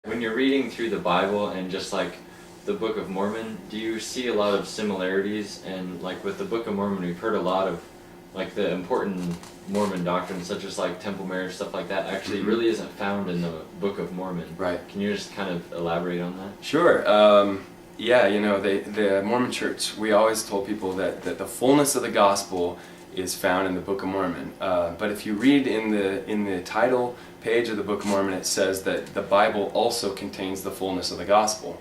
When you're reading through the Bible and just like the Book of Mormon, do you see a lot of similarities? And like with the Book of Mormon, we've heard a lot of like the important Mormon doctrines, such as like temple marriage, stuff like that, actually really isn't found in the Book of Mormon. Right. Can you just kind of elaborate on that? Sure. Yeah, the Mormon Church, we always told people that the fullness of the gospel is found in the Book of Mormon. But if you read in the title page of the Book of Mormon, it says that the Bible also contains the fullness of the gospel.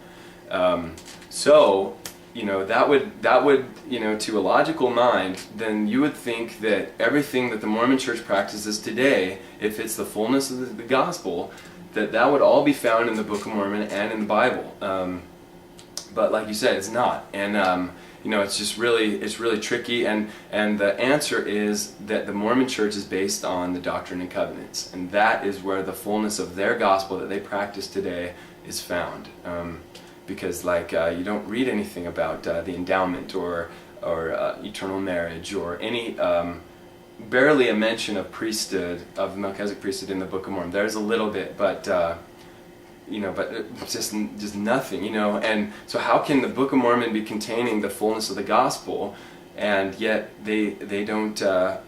So, that would, to a logical mind, then you would think that everything that the Mormon Church practices today, if it's the fullness of the gospel, that would all be found in the Book of Mormon and in the Bible. But like you said, it's not. And it's really tricky, and the answer is that the Mormon Church is based on the Doctrine and Covenants, and that is where the fullness of their gospel that they practice today is found. Because you don't read anything about the endowment or eternal marriage or any barely a mention of priesthood, of the Melchizedek priesthood in the Book of Mormon. There's a little bit, but just nothing, and so how can the Book of Mormon be containing the fullness of the gospel, and yet they don't, and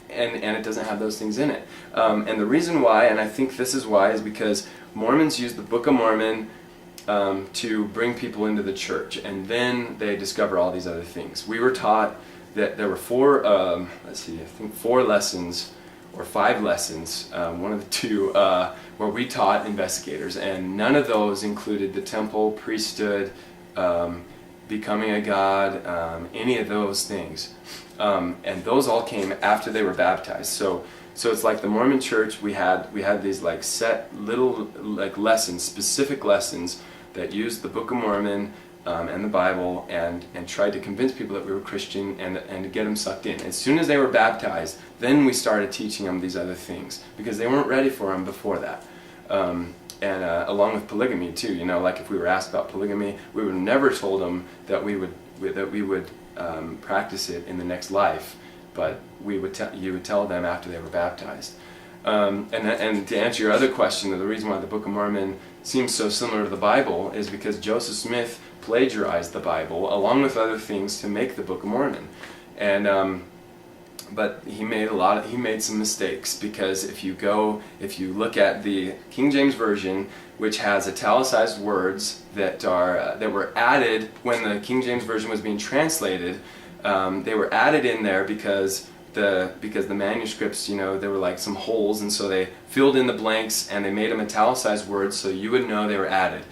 it doesn't have those things in it, and the reason why, and I think this is why, is because Mormons use the Book of Mormon to bring people into the church, and then they discover all these other things. We were taught that there were four lessons or 5 lessons, one of the two, where we taught investigators, and none of those included the temple, priesthood, becoming a god, any of those things. And those all came after they were baptized. So it's like the Mormon Church, we had these like set little like lessons, specific lessons that used the Book of Mormon and the Bible, and tried to convince people that we were Christian and to get them sucked in. As soon as they were baptized, then we started teaching them these other things, because they weren't ready for them before that. And along with polygamy too, like if we were asked about polygamy, we would have never told them that we would practice it in the next life, but you would tell them after they were baptized. And to answer your other question, the reason why the Book of Mormon seems so similar to the Bible is because Joseph Smith plagiarized the Bible along with other things to make the Book of Mormon, and but he made some mistakes, because if you look at the King James Version, which has italicized words that were added when the King James Version was being translated, they were added in there because the manuscripts, there were like some holes, and so they filled in the blanks and they made them italicized words so you would know they were added.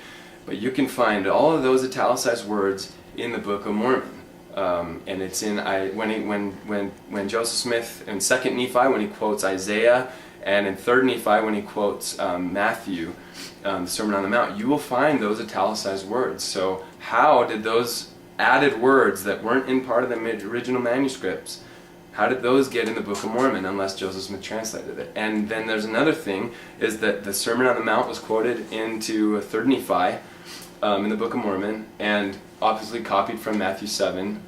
But you can find all of those italicized words in the Book of Mormon. And it's in when Joseph Smith in 2nd Nephi, when he quotes Isaiah, and in 3rd Nephi when he quotes Matthew, the Sermon on the Mount, you will find those italicized words. So how did those added words that weren't in part of the original manuscripts, how did those get in the Book of Mormon unless Joseph Smith translated it? And then there's another thing, is that the Sermon on the Mount was quoted into 3rd Nephi in the Book of Mormon, and obviously copied from Matthew 7,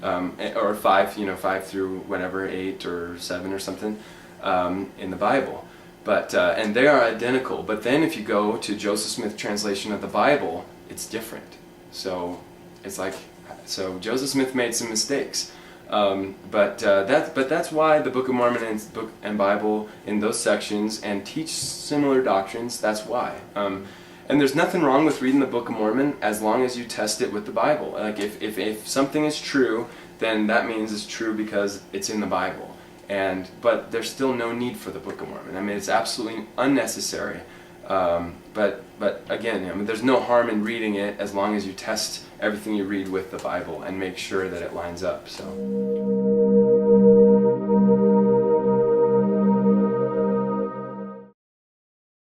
or 5, 5 through whatever, 8 or 7 or something, in the Bible. But and they are identical. But then if you go to Joseph Smith's translation of the Bible, it's different. So it's like, Joseph Smith made some mistakes. But that's why the Book of Mormon and Bible in those sections and teach similar doctrines. That's why. And there's nothing wrong with reading the Book of Mormon as long as you test it with the Bible. Like if something is true, then that means it's true because it's in the Bible. But there's still no need for the Book of Mormon. I mean, it's absolutely unnecessary. But again, there's no harm in reading it as long as you test everything you read with the Bible and make sure that it lines up. So.